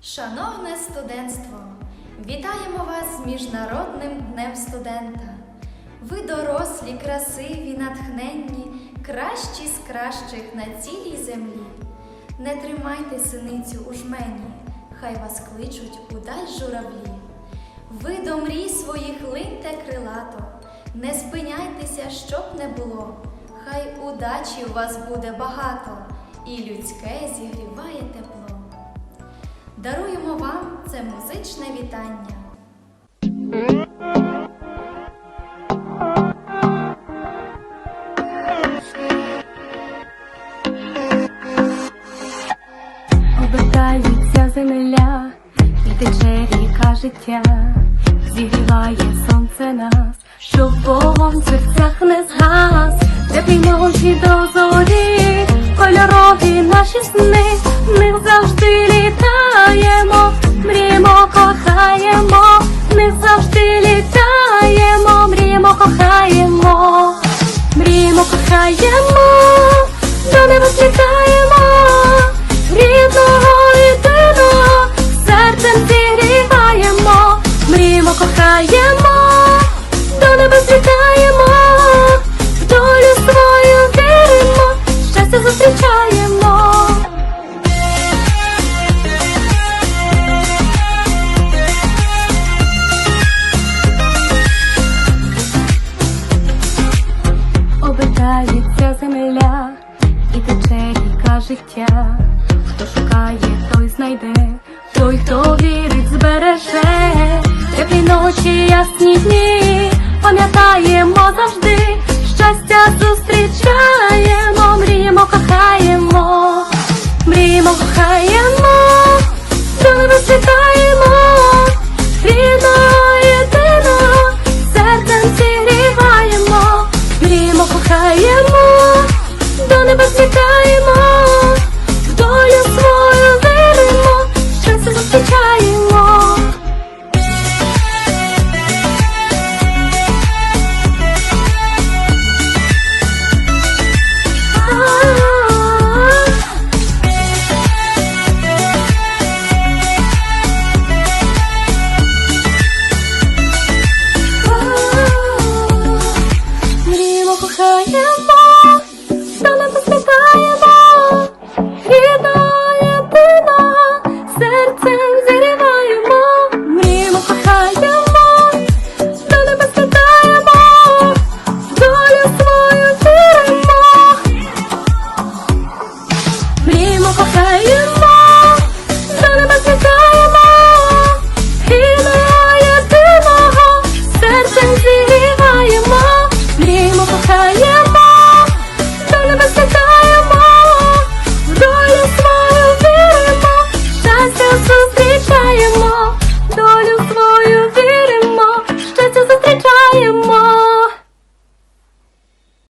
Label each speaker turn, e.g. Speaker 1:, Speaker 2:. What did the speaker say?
Speaker 1: Шановне студентство, вітаємо вас з Міжнародним днем студента. Ви дорослі, красиві, натхненні, кращі з кращих на цілій землі. Не тримайте синицю у жмені, хай вас кличуть удаль журавлі. Ви до мрій своїх линьте крилато, не спиняйтеся, щоб не було. Хай удачі у вас буде багато, і людське зігріває тепло. Даруємо вам це музичне вітання.
Speaker 2: Обертається земля, і тече ріка життя, зігріває сонце нас, щоб вогонь в серцях не згас. Теплі ночі до зорі, кольорові наші сни, в них завжди літаємо, мріємо, кохаємо, в них завжди літаємо, мріємо, кохаємо, мріємо, кохаємо, до неба злітаємо, рідного єдиного серцем зігріваємо, мріємо, кохаємо, до неба злітаємо, в долю свою віримо, щастя зустрічаємо. Обертається земля, і тече ріка життя. Хто шукає, той знайде, той, хто вірить, збереже. Теплі ночі, ясні дні, пам'ятаємо завжди, щастя зустрічаємо, мріємо, кохаємо, мріємо, кохаємо, до неба світаємо, рідного єдиного серцем зігріваємо, мріємо, кохаємо, до неба світаємо, в долю свою віримо, щастя зустрічаємо. Мріємо, кохаємо, до неба світаємо, рідного єдиного серцем зігріваємо, мріємо, кохаємо, до неба світаємо, в долю свою віримо, мріємо, кохаємо.